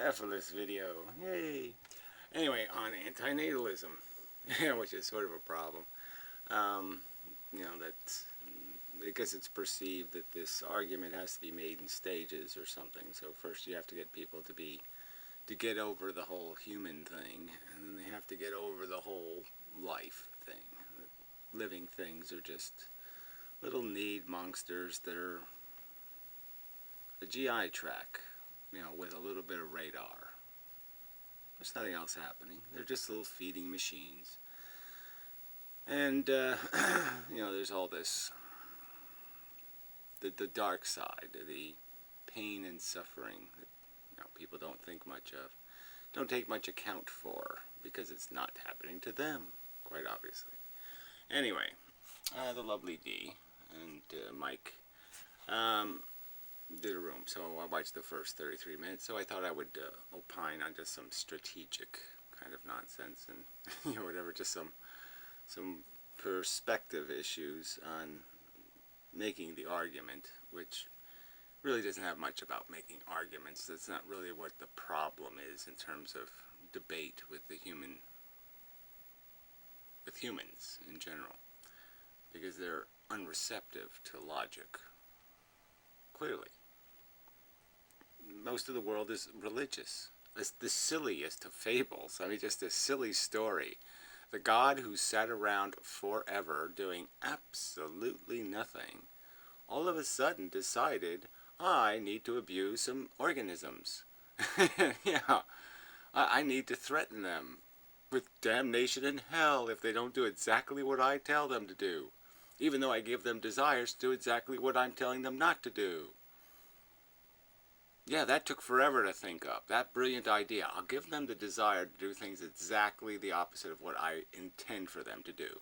efilist video. Yay! Anyway, on antinatalism, which is sort of a problem. That I guess it's perceived that this argument has to be made in stages or something. So first you have to get people to get over the whole human thing, and then they have to get over the whole life thing. Living things are just little need monsters that are a GI tract, with a little bit of radar. There's nothing else happening. They're just little feeding machines. And, there's all this, the dark side, the pain and suffering that, people don't think much of, don't take much account for, because it's not happening to them, quite obviously. Anyway, the lovely Dee and Mike did a room, so I watched the first 33 minutes, so I thought I would opine on just some strategic kind of nonsense and, whatever, just some perspective issues on making the argument, which really doesn't have much about making arguments. That's not really what the problem is in terms of debate with humans in general, because they're unreceptive to logic. Clearly. Most of the world is religious. It's the silliest of fables. I mean, just a silly story. The God who sat around forever doing absolutely nothing, all of a sudden decided, I need to abuse some organisms. Yeah, I need to threaten them with damnation in hell if they don't do exactly what I tell them to do, even though I give them desires to do exactly what I'm telling them not to do. Yeah, that took forever to think up. That brilliant idea. I'll give them the desire to do things exactly the opposite of what I intend for them to do.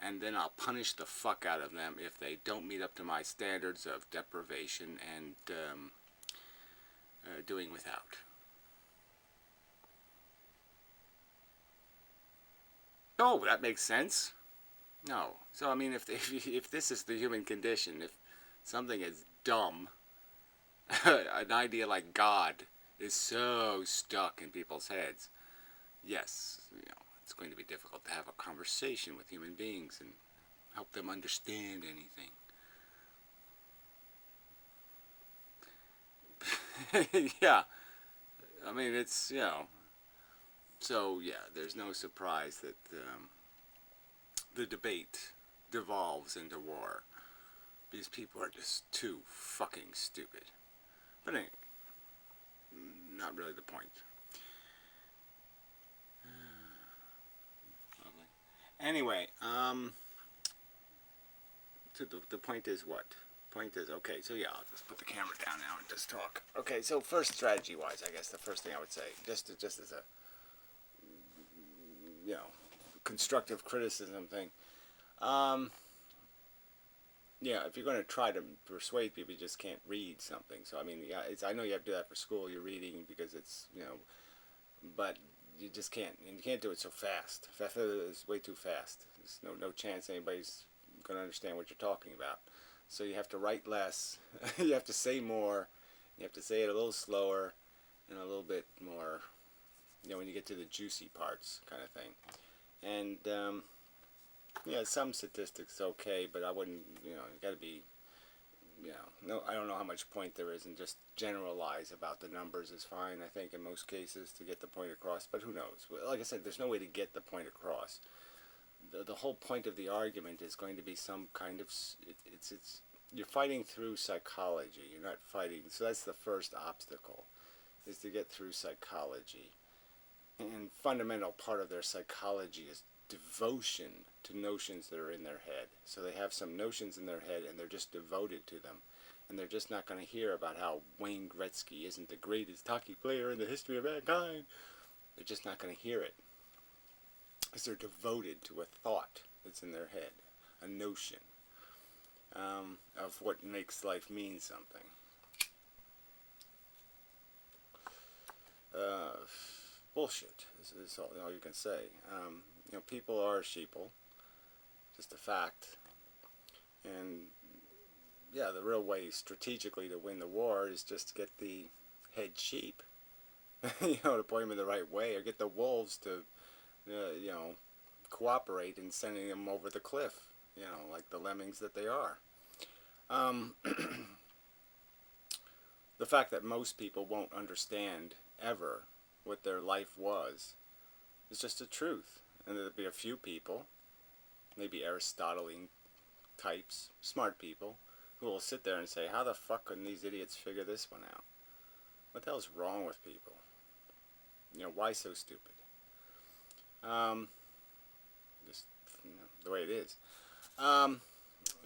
And then I'll punish the fuck out of them if they don't meet up to my standards of deprivation and doing without. Oh, that makes sense. No. So, I mean, if this is the human condition, if something is dumb, an idea like God is so stuck in people's heads, yes, it's going to be difficult to have a conversation with human beings and help them understand anything. Yeah, I mean, it's, so yeah, there's no surprise that the debate devolves into war. These people are just too fucking stupid. But anyway, not really the point. Lovely. Anyway, so the point is what? Point is, okay, so yeah, I'll just put the camera down now and just talk. Okay, so first, strategy-wise, I guess the first thing I would say, just as a, constructive criticism thing, yeah, if you're going to try to persuade people, you just can't read something. So, I mean, yeah, I know you have to do that for school. You're reading because it's, but you just can't. And you can't do it so fast. It's way too fast. There's no chance anybody's going to understand what you're talking about. So you have to write less. You have to say more. You have to say it a little slower and a little bit more, when you get to the juicy parts kind of thing. And, yeah, some statistics okay, but I wouldn't, you got to be, no, I don't know how much point there is, and just generalize about the numbers is fine, I think, in most cases to get the point across, but who knows? Like I said, there's no way to get the point across. The whole point of the argument is going to be some kind of, you're fighting through psychology, you're not fighting, so that's the first obstacle, is to get through psychology. And fundamental part of their psychology is devotion to notions that are in their head. So they have some notions in their head and they're just devoted to them. And they're just not going to hear about how Wayne Gretzky isn't the greatest hockey player in the history of mankind. They're just not going to hear it. Because they're devoted to a thought that's in their head. A notion of what makes life mean something. Bullshit is all you can say. People are sheeple, just a fact. And yeah, the real way strategically to win the war is just to get the head sheep, to point them in the right way, or get the wolves to, you know, cooperate in sending them over the cliff, like the lemmings that they are. Um, the fact that most people won't understand ever what their life was is just the truth. And there'll be a few people, maybe Aristotelian types, smart people, who will sit there and say, how the fuck couldn't these idiots figure this one out? What the hell's wrong with people? Why so stupid? Just, the way it is.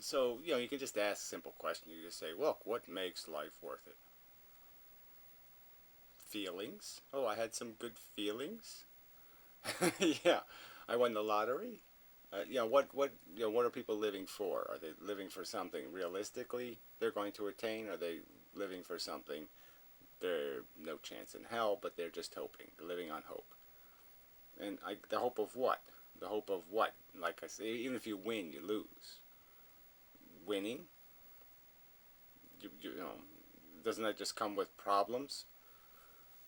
So, you can just ask simple questions. You just say, look, what makes life worth it? Feelings. Oh, I had some good feelings. Yeah, I won the lottery. What are people living for? Are they living for something realistically they're going to attain? Are they living for something they're no chance in hell, but they're just hoping, living on hope? And the hope of what? The hope of what? Like I say, even if you win, you lose. Winning, doesn't that just come with problems?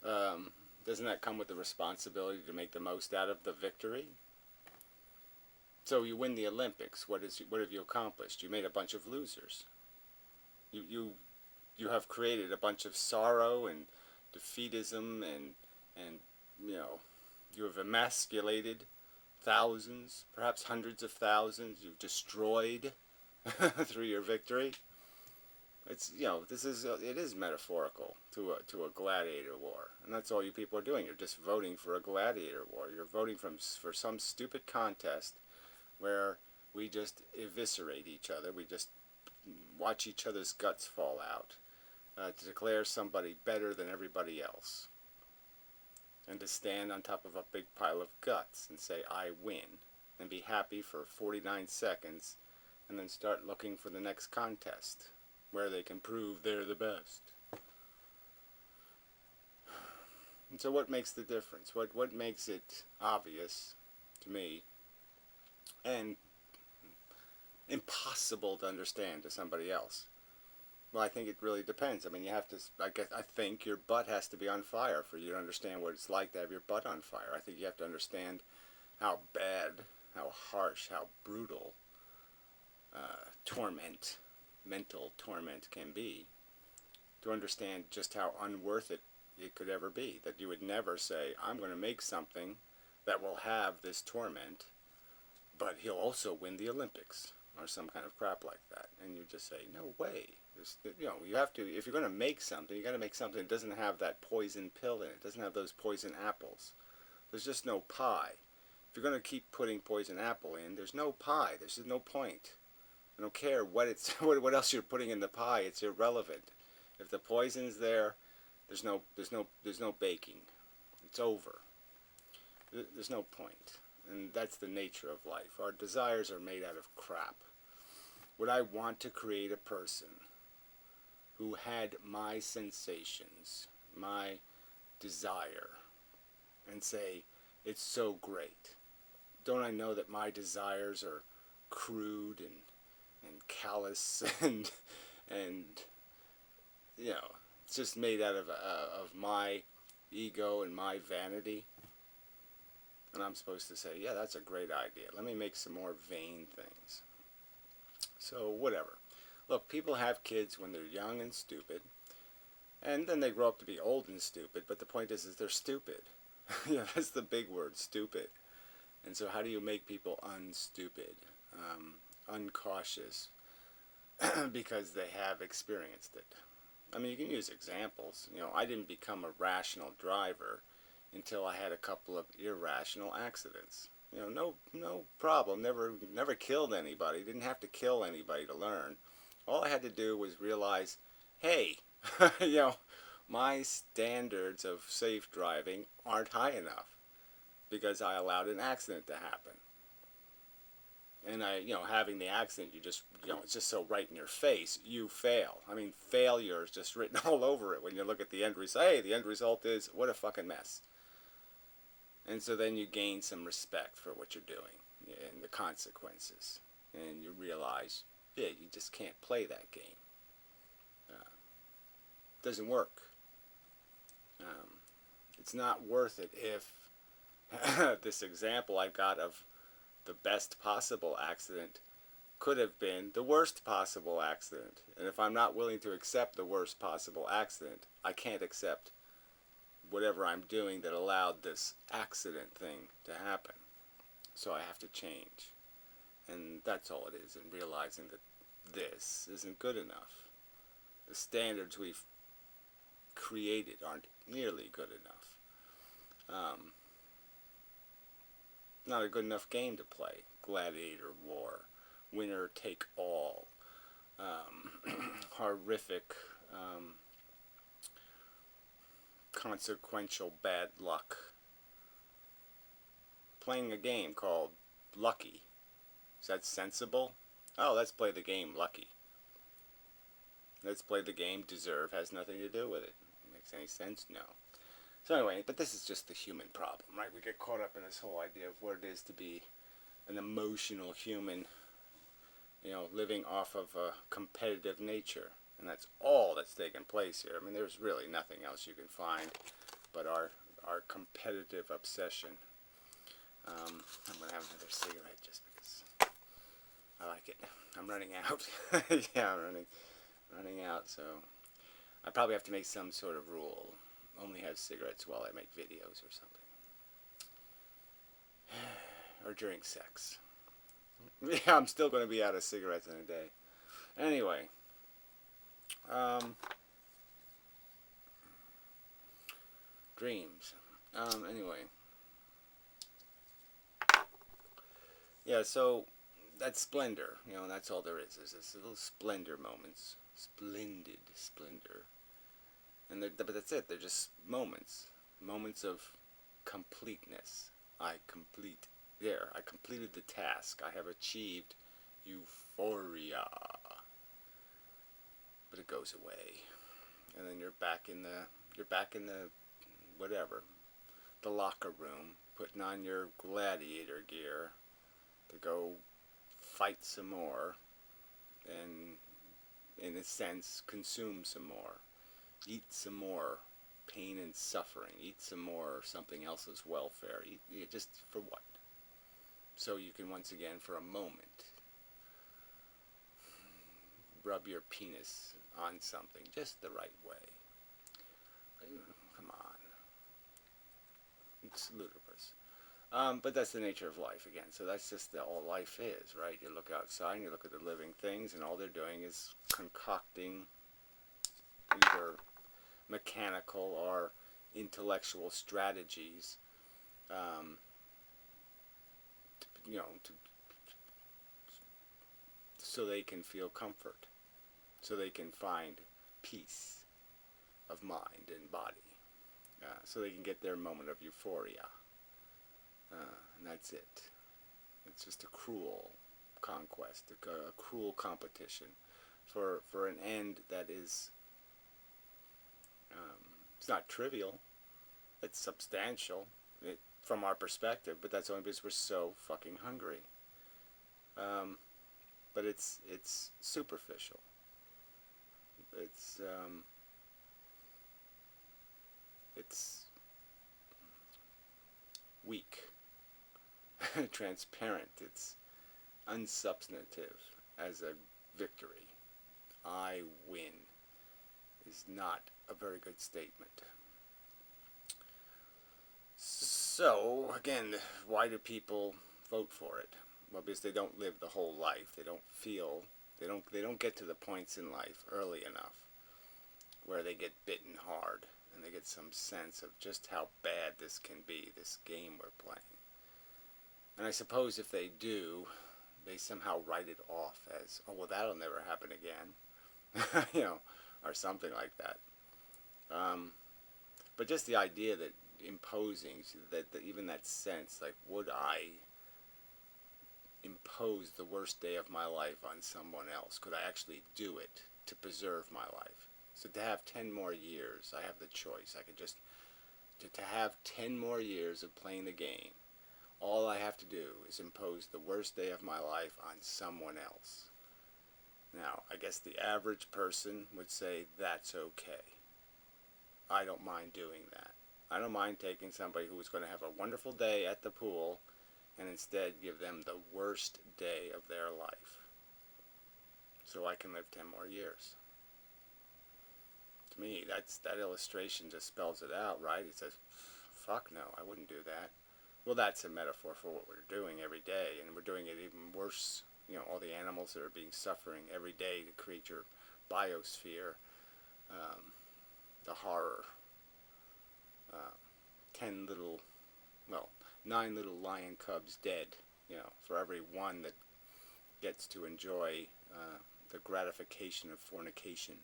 Doesn't that come with the responsibility to make the most out of the victory? So you win the Olympics. What have you accomplished? You made a bunch of losers. You have created a bunch of sorrow and defeatism, and you have emasculated thousands, perhaps hundreds of thousands. You've destroyed through your victory. It's it is metaphorical to a gladiator war, and that's all you people are doing. You're just voting for a gladiator war. You're voting for some stupid contest where we just eviscerate each other. We just watch each other's guts fall out to declare somebody better than everybody else, and to stand on top of a big pile of guts and say, I win, and be happy for 49 seconds, and then start looking for the next contest where they can prove they're the best. And so what makes the difference? What makes it obvious to me and impossible to understand to somebody else? Well, I think it really depends. I mean, you have to, I think your butt has to be on fire for you to understand what it's like to have your butt on fire. I think you have to understand how bad, how harsh, how brutal mental torment can be, to understand just how unworth it could ever be. That you would never say, I'm going to make something that will have this torment, but he'll also win the Olympics, or some kind of crap like that. And you just say, no way. You have to, if you're going to make something, you got to make something that doesn't have that poison pill in it, doesn't have those poison apples. There's just no pie. If you're going to keep putting poison apple in, there's no pie. There's just no point. I don't care what what else you're putting in the pie. It's irrelevant. If the poison's there, there's no baking. It's over. There's no point. And that's the nature of life. Our desires are made out of crap. Would I want to create a person who had my sensations, my desire, and say, it's so great? Don't I know that my desires are crude and callous and it's just made out of my ego and my vanity? And I'm supposed to say, yeah, that's a great idea. Let me make some more vain things. So whatever. Look, people have kids when they're young and stupid, and then they grow up to be old and stupid, but the point is they're stupid. That's the big word, stupid. And so how do you make people unstupid, uncautious, because they have experienced it? I mean, you can use examples. I didn't become a rational driver until I had a couple of irrational accidents. No problem. Never killed anybody. Didn't have to kill anybody to learn. All I had to do was realize, hey, my standards of safe driving aren't high enough because I allowed an accident to happen. And having the accident, it's just so right in your face. You fail. I mean, failure is just written all over it when you look at the end result. Hey, the end result is, what a fucking mess. And so then you gain some respect for what you're doing and the consequences. And you realize, yeah, you just can't play that game. It doesn't work. It's not worth it if this example I got of the best possible accident could have been the worst possible accident. And if I'm not willing to accept the worst possible accident, I can't accept whatever I'm doing that allowed this accident thing to happen. So I have to change. And that's all it is, in realizing that this isn't good enough. The standards we've created aren't nearly good enough. Not a good enough game to play. Gladiator war. Winner take all. Horrific, consequential bad luck. Playing a game called Lucky. Is that sensible? Oh, let's play the game Lucky. Let's play the game Deserve has nothing to do with it. Makes any sense? No. So anyway, but this is just the human problem, right? We get caught up in this whole idea of what it is to be an emotional human, living off of a competitive nature. And that's all that's taking place here. I mean, there's really nothing else you can find but our competitive obsession. I'm going to have another cigarette just because I like it. I'm running out. Yeah, I'm running out, so I probably have to make some sort of rule. Only have cigarettes while I make videos or something. Or during sex. Yeah, I'm still going to be out of cigarettes in a day. Anyway. Dreams. Anyway. Yeah, so that's splendor, and that's all there is. There's this little splendor moments. Splendid splendor. But that's it. They're just moments. Moments of completeness. I completed the task. I have achieved euphoria. But it goes away. And then you're back in the whatever, the locker room, putting on your gladiator gear to go fight some more and, in a sense, consume some more. Eat some more pain and suffering. Eat some more something else's welfare. Eat just for what? So you can once again, for a moment, rub your penis on something just the right way. Come on. It's ludicrous. But that's the nature of life again. So that's just all life is, right? You look outside and you look at the living things, and all they're doing is concocting either mechanical or intellectual strategies, so they can feel comfort, so they can find peace of mind and body, so they can get their moment of euphoria. And that's it. It's just a cruel conquest, a cruel competition for an end that is, it's not trivial, it's substantial from our perspective, but that's only because we're so fucking hungry. But it's superficial. It's weak, transparent. It's unsubstantive as a victory. I win is not a very good statement. So, again, why do people vote for it? Well, because they don't live the whole life. They don't feel, they don't get to the points in life early enough where they get bitten hard and they get some sense of just how bad this can be, this game we're playing. And I suppose if they do, they somehow write it off as, oh, well, that'll never happen again, or something like that. But just the idea that imposing, that even that sense, like, would I impose the worst day of my life on someone else? Could I actually do it to preserve my life? So to have 10 more years, I have the choice. I could just, to have 10 more years of playing the game, all I have to do is impose the worst day of my life on someone else. Now, I guess the average person would say, that's okay. I don't mind doing that. I don't mind taking somebody who is going to have a wonderful day at the pool and instead give them the worst day of their life so I can live 10 more years. To me, that illustration just spells it out, right? It says, fuck no, I wouldn't do that. Well, that's a metaphor for what we're doing every day, and we're doing it even worse. You know, all the animals that are being suffering every day to create your biosphere, the horror. 10 little, well, 9 little lion cubs dead, you know, for every one that gets to enjoy the gratification of fornication.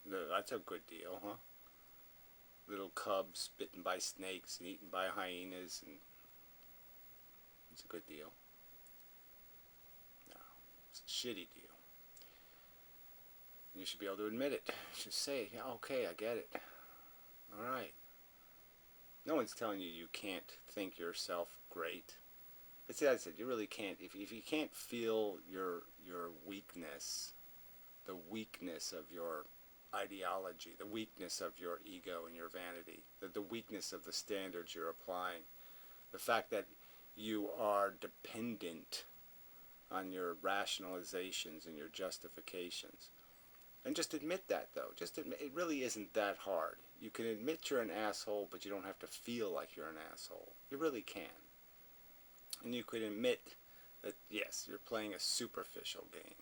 That's a good deal, huh? Little cubs bitten by snakes and eaten by hyenas, and it's a good deal. No, it's a shitty deal. You should be able to admit it. You should say, yeah, okay, I get it. All right. No one's telling you you can't think yourself great. But see, I said, you really can't. If you can't feel your weakness, the weakness of your ideology, the weakness of your ego and your vanity, the weakness of the standards you're applying, the fact that you are dependent on your rationalizations and your justifications. And just admit that, though. Just admit, it really isn't that hard. You can admit you're an asshole, but you don't have to feel like you're an asshole. You really can. And you could admit that, yes, you're playing a superficial game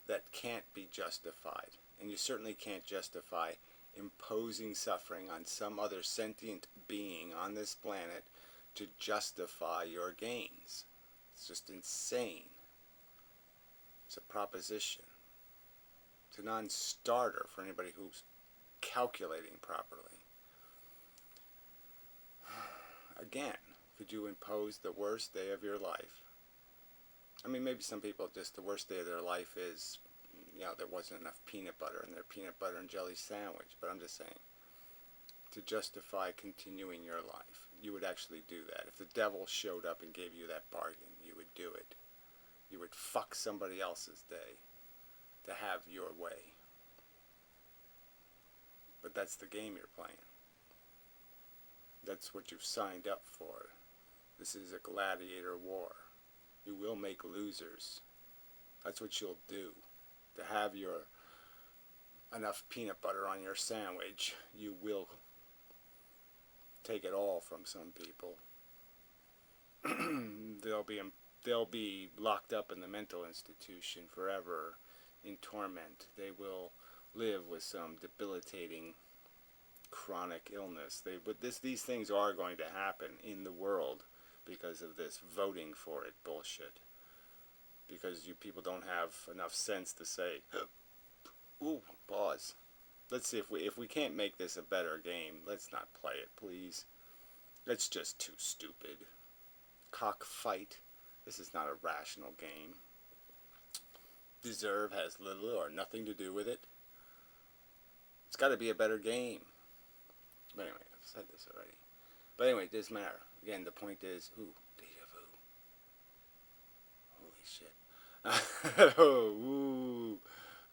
that can't be justified. And you certainly can't justify imposing suffering on some other sentient being on this planet to justify your gains. It's just insane. It's a proposition. It's a non-starter for anybody who's calculating properly. Again, could you impose the worst day of your life? I mean, maybe some people just, the worst day of their life is, you know, there wasn't enough peanut butter in their peanut butter and jelly sandwich. But I'm just saying, to justify continuing your life, you would actually do that. If the devil showed up and gave you that bargain, you would do it. You would fuck somebody else's day to have your way. But that's the game you're playing. That's what you've signed up for. This is a gladiator war. You will make losers. That's what you'll do. To have your enough peanut butter on your sandwich, you will take it all from some people. They'll be locked up in the mental institution forever in torment. They will live with some debilitating chronic illness. These things are going to happen in the world because of this voting for it bullshit. Because you people don't have enough sense to say, ooh, pause. Let's see if we can't make this a better game, let's not play it, please. It's just too stupid. Cockfight. This is not a rational game. Deserve has little or nothing to do with it. It's got to be a better game. But anyway, I've said this already. But anyway, it doesn't matter. Again, the point is, ooh, deja vu. Holy shit. Ooh,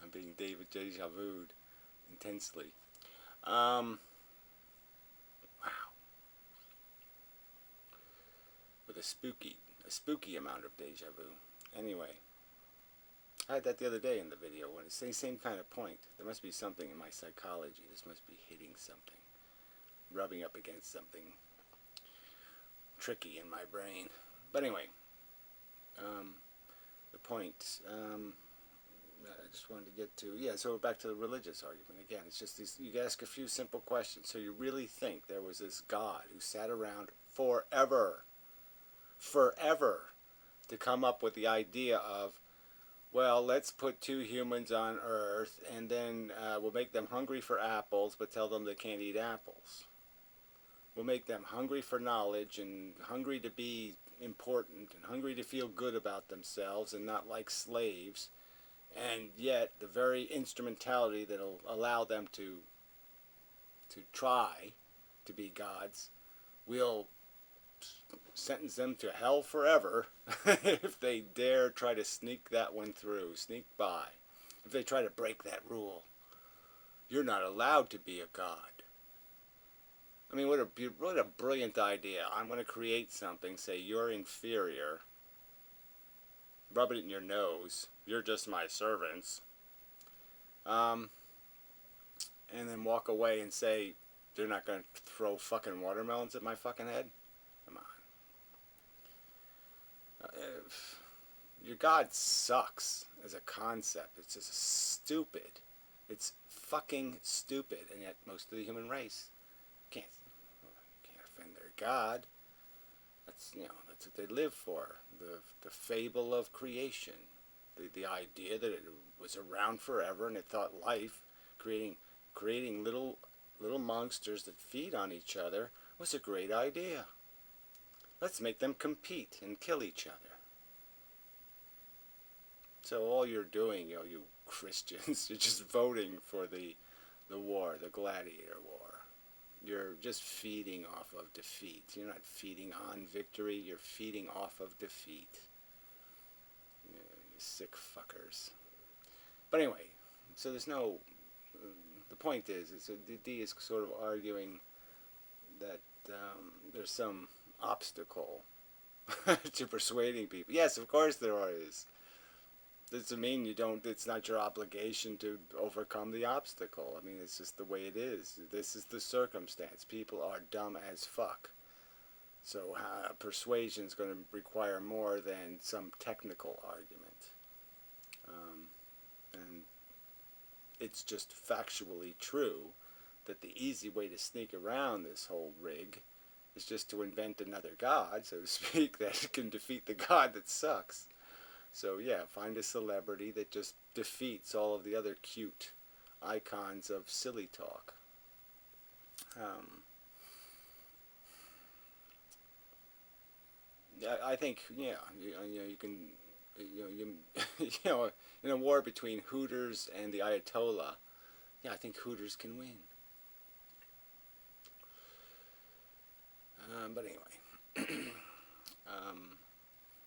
I'm being David deja vu'd intensely. Wow. With a spooky amount of deja vu. Anyway, I had that the other day in the video when it's the same kind of point. There must be something in my psychology. This must be hitting something, rubbing up against something tricky in my brain. But anyway, the point I just wanted to get to, yeah, so back to the religious argument again. It's just these, you ask a few simple questions. So you really think there was this God who sat around forever to come up with the idea of, well, let's put 2 humans on Earth and then we'll make them hungry for apples but tell them they can't eat apples. We'll make them hungry for knowledge and hungry to be important and hungry to feel good about themselves and not like slaves. And yet the very instrumentality that will allow them to try to be gods will sentence them to hell forever if they dare try to sneak that one through, sneak by. If they try to break that rule, you're not allowed to be a god. I mean, what a brilliant idea. I'm going to create something, say you're inferior, rub it in your nose, you're just my servants, um, and then walk away and say, they're not going to throw fucking watermelons at my fucking head? Come on. Your God sucks as a concept. It's just stupid. It's fucking stupid, and yet most of the human race can't offend their God. That's what they live for. The fable of creation, the idea that it was around forever and it thought life, creating little monsters that feed on each other was a great idea. Let's make them compete and kill each other. So all you're doing, you Christians, you're just voting for the war, the gladiator war. You're just feeding off of defeat. You're not feeding on victory. You're feeding off of defeat. Yeah, you sick fuckers. But anyway, so there's no. The point is D is sort of arguing that there's some obstacle to persuading people. Yes, of course there is. Doesn't mean you don't. It's not your obligation to overcome the obstacle. I mean, it's just the way it is. This is the circumstance. People are dumb as fuck. So persuasion is going to require more than some technical argument. And it's just factually true that the easy way to sneak around this whole rig is just to invent another god, so to speak, that can defeat the god that sucks. So yeah, find a celebrity that just defeats all of the other cute icons of silly talk. I think you can in a war between Hooters and the Ayatollah, yeah, I think Hooters can win. But anyway.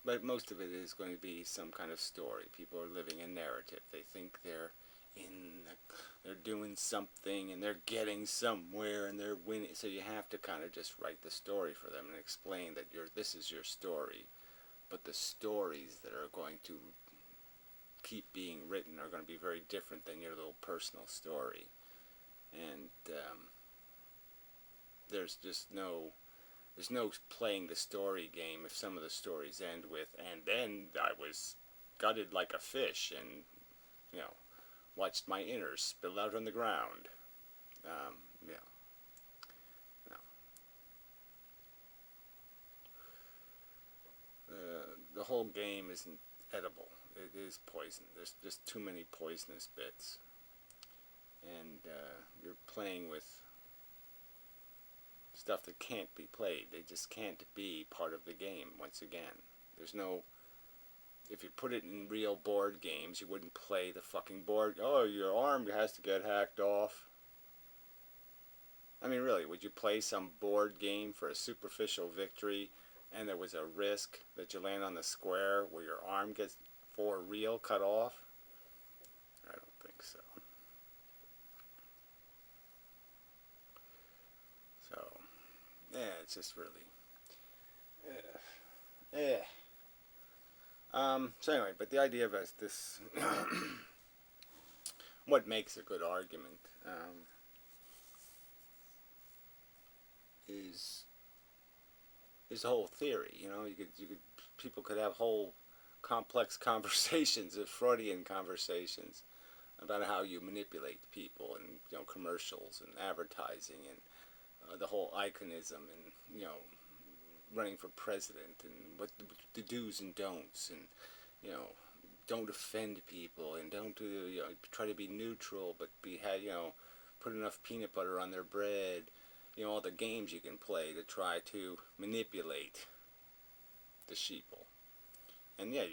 But most of it is going to be some kind of story. People are living a narrative. They think they're doing something and they're getting somewhere and they're winning. So you have to kind of just write the story for them and explain that this is your story. But the stories that are going to keep being written are going to be very different than your little personal story. And there's playing the story game if some of the stories end with, and then I was gutted like a fish and, watched my innards spill out on the ground. No. The whole game isn't edible. It is poison. There's just too many poisonous bits. And you're playing with stuff that can't be played. They just can't be part of the game once again. There's no... If you put it in real board games, you wouldn't play the fucking board. Oh, your arm has to get hacked off. I mean, really, would you play some board game for a superficial victory and there was a risk that you land on the square where your arm gets, for real, cut off? I don't think so. So, yeah, it's just really... So anyway, but the idea of this... what makes a good argument is the whole theory. People could have whole complex conversations, Freudian conversations, about how you manipulate people and commercials and advertising and the whole iconism and running for president and what the do's and don'ts and don't offend people and don't try to be neutral but put enough peanut butter on their bread, all the games you can play to try to manipulate the sheeple. And yeah,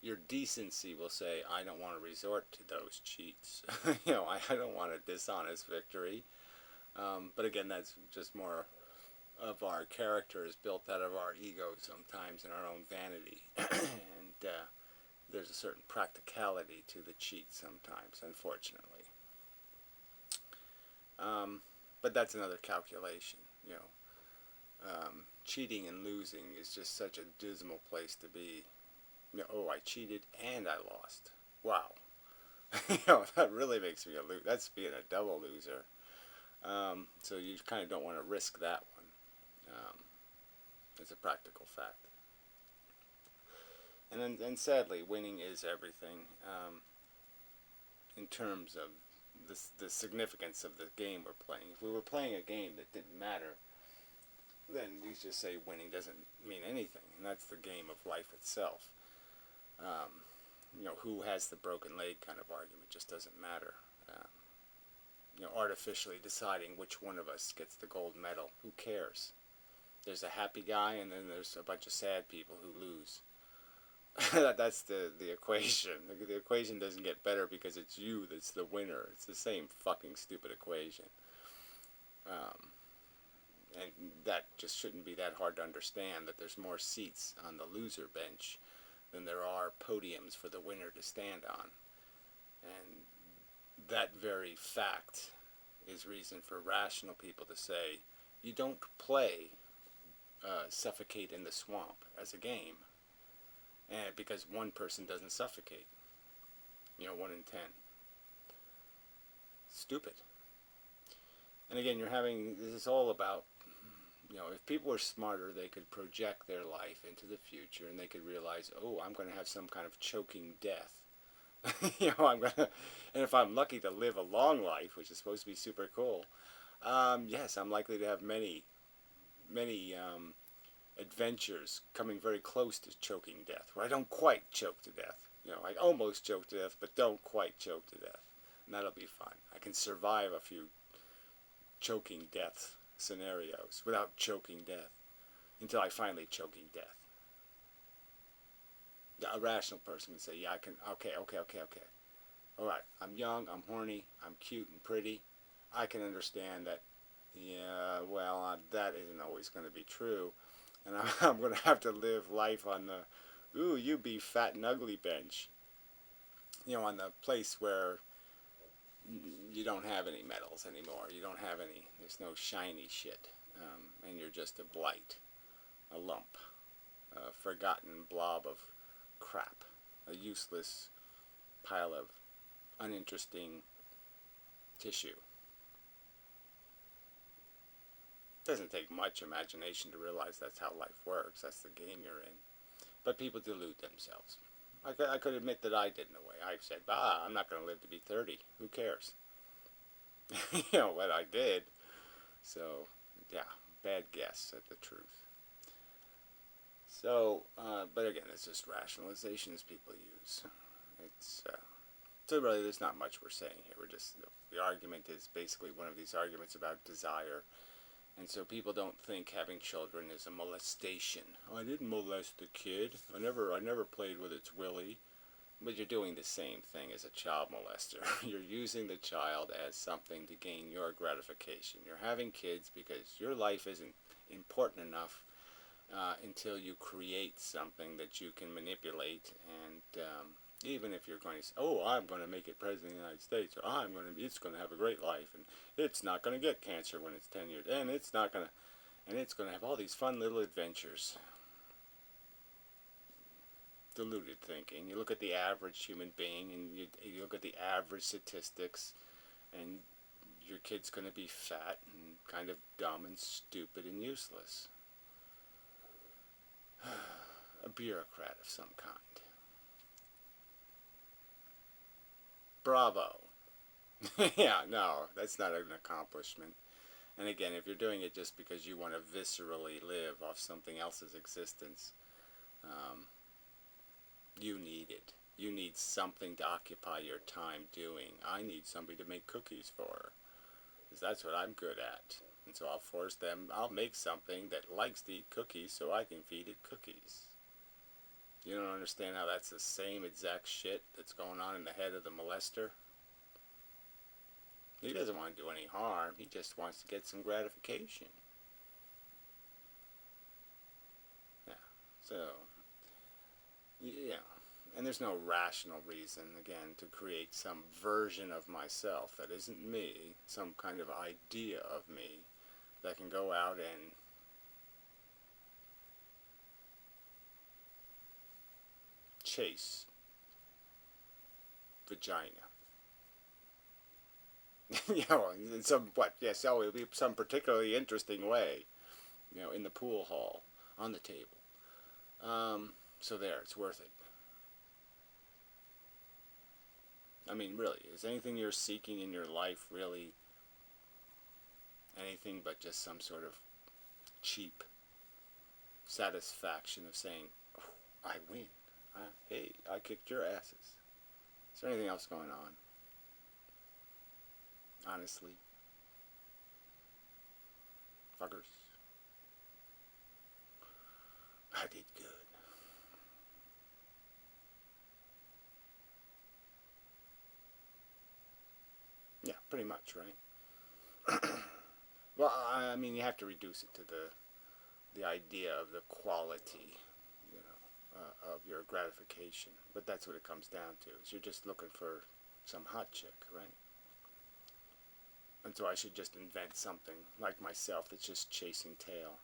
your decency will say, I don't want to resort to those cheats. I don't want a dishonest victory. But again, that's just more of our character is built out of our ego sometimes and our own vanity. And there's a certain practicality to the cheat sometimes, unfortunately. But that's another calculation, cheating and losing is just such a dismal place to be. Oh, I cheated and I lost. Wow. That really makes me a loser. That's being a double loser. So you kind of don't want to risk that one. It's a practical fact. And sadly, winning is everything in terms of the significance of the game we're playing. If we were playing a game that didn't matter, then you just say winning doesn't mean anything, and that's the game of life itself. Who has the broken leg kind of argument just doesn't matter. Artificially deciding which one of us gets the gold medal, who cares? There's a happy guy, and then there's a bunch of sad people who lose. That's the equation. The equation doesn't get better because it's you that's the winner. It's the same fucking stupid equation. And that just shouldn't be that hard to understand, that there's more seats on the loser bench than there are podiums for the winner to stand on. And that very fact is reason for rational people to say, you don't play Suffocate in the Swamp as a game, and because one person doesn't suffocate. 1 in 10. Stupid. And again, this is all about, if people were smarter, they could project their life into the future, and they could realize, oh, I'm going to have some kind of choking death. And if I'm lucky to live a long life, which is supposed to be super cool, yes, I'm likely to have many adventures coming very close to choking death, where I don't quite choke to death. I almost choke to death, but don't quite choke to death. And that'll be fun. I can survive a few choking death scenarios without choking death until I finally choking death. A rational person can say, yeah, I can, okay. All right, I'm young, I'm horny, I'm cute and pretty. I can understand that, that isn't always going to be true. And I'm going to have to live life on the, ooh, you be fat and ugly bench. On the place where you don't have any medals anymore. There's no shiny shit. And you're just a blight, a lump, a forgotten blob of crap, a useless pile of uninteresting tissue. It doesn't take much imagination to realize that's how life works. That's the game you're in. But people delude themselves. I could admit that I did in a way. I said, I'm not going to live to be 30. Who cares? What I did. So, yeah, bad guess at the truth. So, but again, it's just rationalizations people use. So really, there's not much we're saying here. The argument is basically one of these arguments about desire. And so people don't think having children is a molestation. Oh, I didn't molest the kid. I never played with its willy. But you're doing the same thing as a child molester. You're using the child as something to gain your gratification. You're having kids because your life isn't important enough until you create something that you can manipulate. And even if you're going to say, oh, I'm going to make it president of the United States, or it's going to have a great life, and it's not going to get cancer when it's 10 years, and it's going to have all these fun little adventures. Deluded thinking. You look at the average human being, and you look at the average statistics, and your kid's going to be fat and kind of dumb and stupid and useless. A bureaucrat of some kind. Bravo. Yeah, no, that's not an accomplishment. And again, if you're doing it just because you want to viscerally live off something else's existence, you need it. You need something to occupy your time doing. I need somebody to make cookies for, because that's what I'm good at. And so I'll make something that likes to eat cookies so I can feed it cookies. You don't understand how that's the same exact shit that's going on in the head of the molester? He doesn't want to do any harm. He just wants to get some gratification. Yeah. So, yeah. And there's no rational reason, again, to create some version of myself that isn't me, some kind of idea of me that can go out and chase vagina. In some, what, yes, oh, it'll be some particularly interesting way, in the pool hall, on the table. So there, it's worth it. I mean, really, is anything you're seeking in your life really anything but just some sort of cheap satisfaction of saying, oh, I win. Hey, I kicked your asses. Is there anything else going on? Honestly. Fuckers. I did good. Yeah, pretty much, right? Well, I mean, you have to reduce it to the idea of the quality, of your gratification. But that's what it comes down to. Is you're just looking for some hot chick, right? And so I should just invent something like myself that's just chasing tail.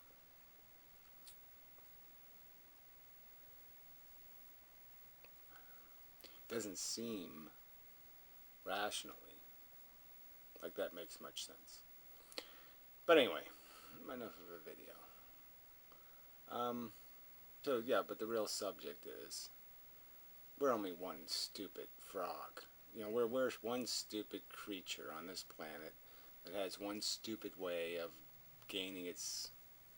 Doesn't seem rationally like that makes much sense. But anyway, enough of a video. So yeah, but the real subject is we're only one stupid frog. We're one stupid creature on this planet that has one stupid way of gaining its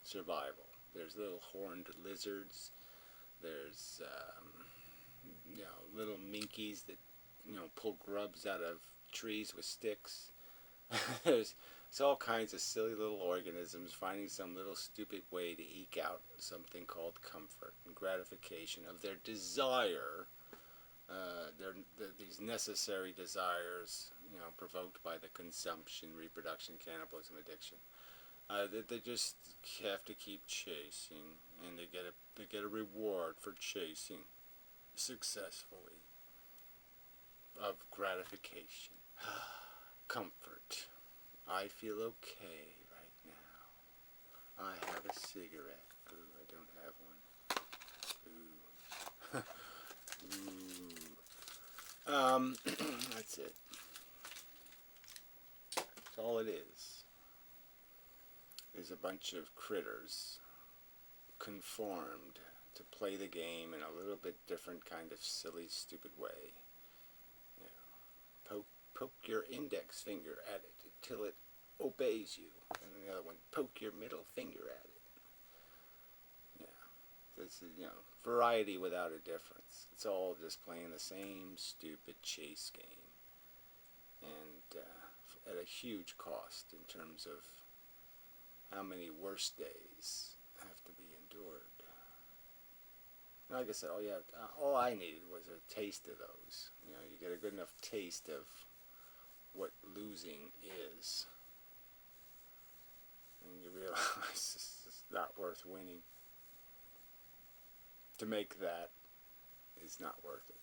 survival. There's little horned lizards. There's little minkies that pull grubs out of trees with sticks. There's all kinds of silly little organisms finding some little stupid way to eke out something called comfort and gratification of their desire. These necessary desires, provoked by the consumption, reproduction, cannibalism, addiction. They just have to keep chasing, and they get a reward for chasing successfully of gratification, comfort. I feel okay right now. I have a cigarette. Ooh, I don't have one. Ooh. That's it. That's all it is. Is a bunch of critters conformed to play the game in a little bit different kind of silly, stupid way. Poke your index finger at it until it obeys you, and the other one, poke your middle finger at it. This is, variety without a difference. It's all just playing the same stupid chase game, and at a huge cost in terms of how many worse days have to be endured. Like I said, all I needed was a taste of those. You get a good enough taste of what losing is, and you realize it's not worth winning. To make that is not worth it.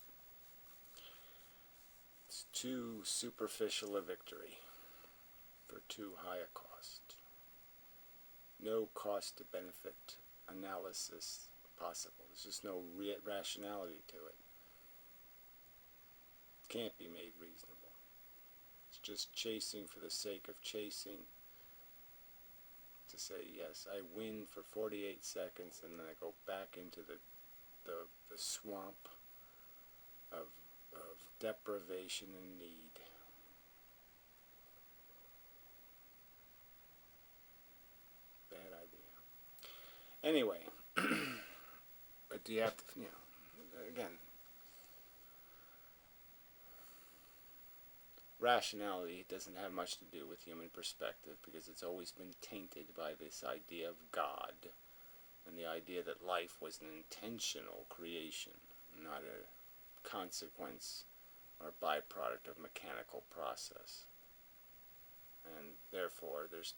It's too superficial a victory for too high a cost. No cost to benefit analysis possible. There's just no rationality to it. It can't be made reasonable. It's just chasing for the sake of chasing. To say, yes, I win for 48 seconds and then I go back into the swamp of deprivation and need. Bad idea. Anyway, but do you have to, again, rationality doesn't have much to do with human perspective because it's always been tainted by this idea of God and the idea that life was an intentional creation, not a consequence or byproduct of mechanical process. And therefore, it's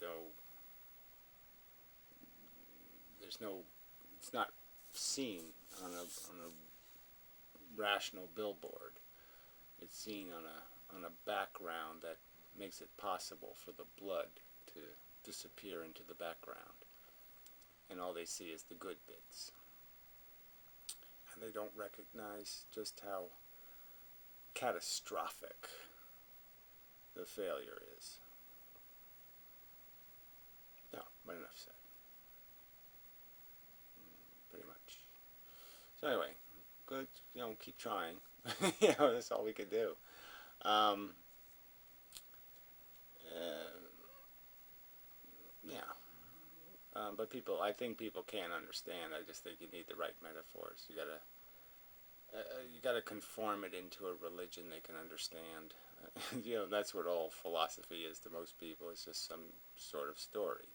not seen on a rational billboard. It's seen on a background that makes it possible for the blood to disappear into the background, and all they see is the good bits. And they don't recognize just how catastrophic the failure is. No, but enough said. Pretty much. So anyway, good. Keep trying. That's all we could do. Um, yeah. But I think people can understand. I just think you need the right metaphors. You gotta conform it into a religion they can understand. That's what all philosophy is to most people. It's just some sort of story.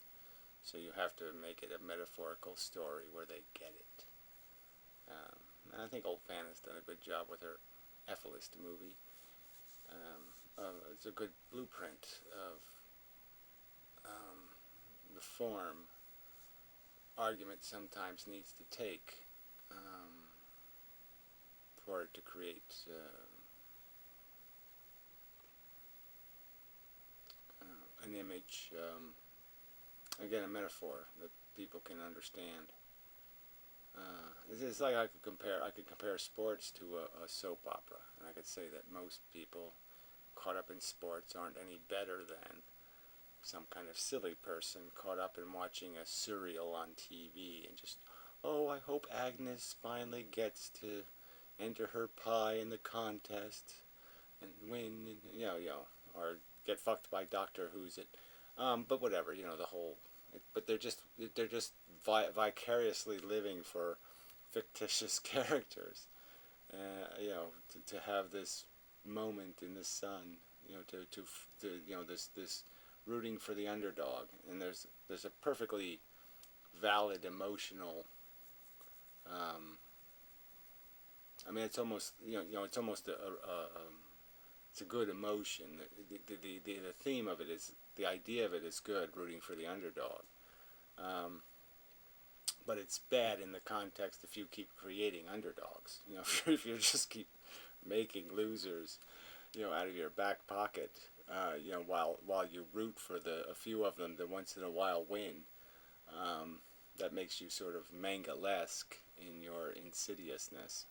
So you have to make it a metaphorical story where they get it. And I think Old Fan has done a good job with her efilist movie. It's a good blueprint of the form argument sometimes needs to take for it to create an image, again, a metaphor that people can understand. It's like I could compare sports to a soap opera, and I could say that most people caught up in sports aren't any better than some kind of silly person caught up in watching a serial on TV and just, oh, I hope Agnes finally gets to enter her pie in the contest and win, or get fucked by Doctor Who's it. But whatever, the whole. But they're just vicariously living for fictitious characters. To have this moment in the sun, this rooting for the underdog, and there's a perfectly valid emotional. It's almost it's almost it's a good emotion. The theme of it is, the idea of it is good, rooting for the underdog. But it's bad in the context if you keep creating underdogs. If you just keep making losers, out of your back pocket, while you root for a few of them that once in a while win. That makes you sort of manga-esque in your insidiousness.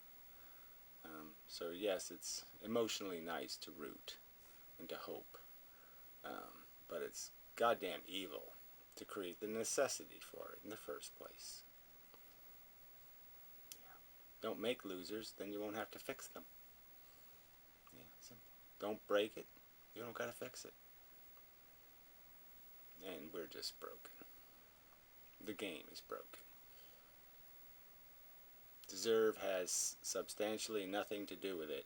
So yes, it's emotionally nice to root and to hope, but it's goddamn evil to create the necessity for it in the first place. Yeah. Don't make losers, then you won't have to fix them. Yeah, simple. Don't break it, you don't gotta fix it. And we're just broken. The game is broken. Deserve has substantially nothing to do with it.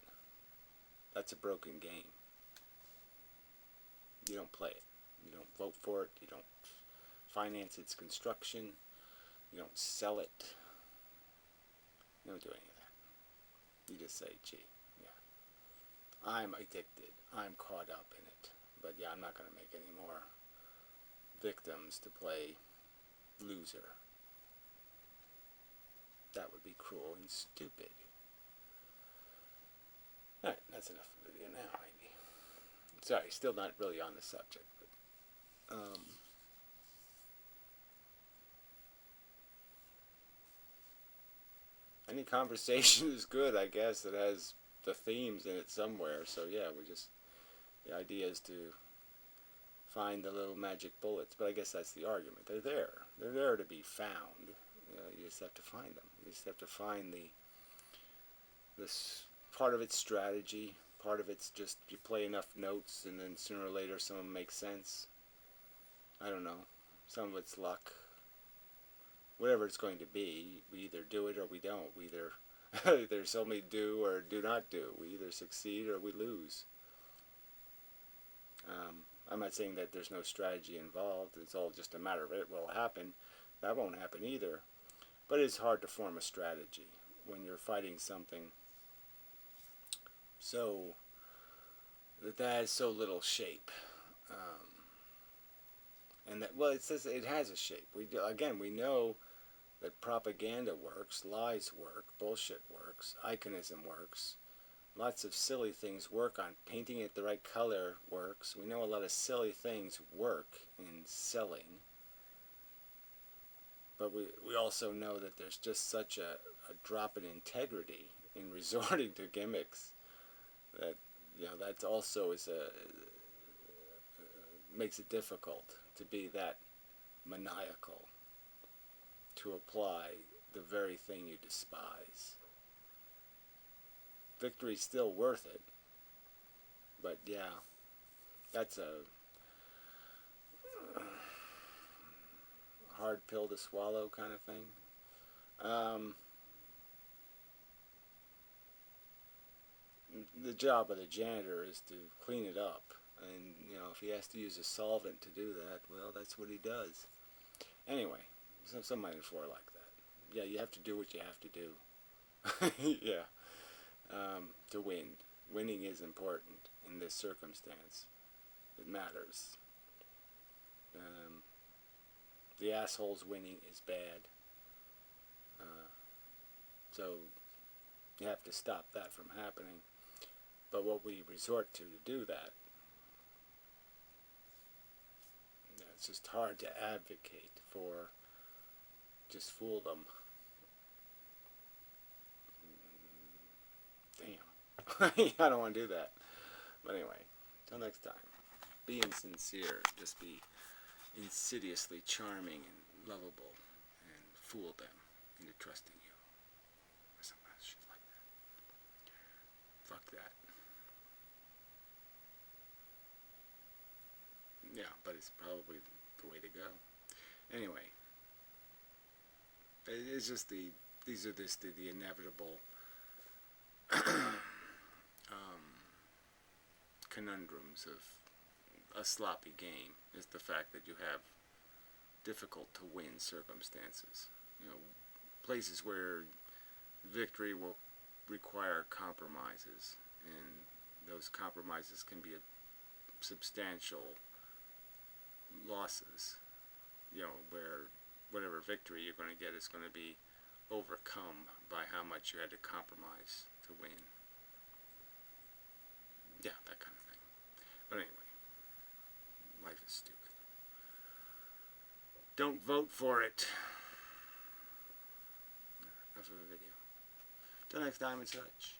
That's a broken game. You don't play it. You don't vote for it. You don't finance its construction. You don't sell it. You don't do any of that. You just say, gee, yeah, I'm addicted. I'm caught up in it. But yeah, I'm not going to make any more victims to play loser. That would be cruel and stupid. Alright, that's enough of the video now, maybe. Sorry, still not really on the subject, but any conversation is good, I guess. It has the themes in it somewhere. So yeah, the idea is to find the little magic bullets. But I guess that's the argument. They're there. They're there to be found. You just have to find them. You just have to find this part of it's strategy. Part of it's just you play enough notes, and then sooner or later some of them make sense. I don't know. Some of it's luck. Whatever it's going to be, we either do it or we don't. We either suddenly do or do not do. We either succeed or we lose. I'm not saying that there's no strategy involved. It's all just a matter of it will happen. That won't happen either. But it's hard to form a strategy when you're fighting something so that has so little shape. And that, well, it says it has a shape. We know that propaganda works, lies work, bullshit works, iconism works. Lots of silly things work on painting it the right color works. We know a lot of silly things work in selling. But we also know that there's just such a drop in integrity in resorting to gimmicks that, that also makes it difficult to be that maniacal, to apply the very thing you despise. Victory's still worth it, but yeah, that's a hard pill to swallow kind of thing. The job of the janitor is to clean it up, and if he has to use a solvent to do that, well, that's what he does. Anyway, some metaphor like that. Yeah, you have to do what you have to do. Yeah, to win. Winning is important in this circumstance. It matters. The assholes winning is bad. So you have to stop that from happening. But what we resort to do that, it's just hard to advocate for. Just fool them. Damn. I don't want to do that. But anyway, until next time, be insincere. Just be insidiously charming and lovable and fool them into trusting you. Or some kind of shit like that. Fuck that. Yeah, but it's probably the way to go. Anyway, it's just the inevitable conundrums of a sloppy game. Is the fact that you have difficult to win circumstances. Places where victory will require compromises, and those compromises can be substantial losses. Where whatever victory you're going to get is going to be overcome by how much you had to compromise to win. Yeah, that kind of thing. But anyway, life is stupid. Don't vote for it. Enough of a video. Till next time and such.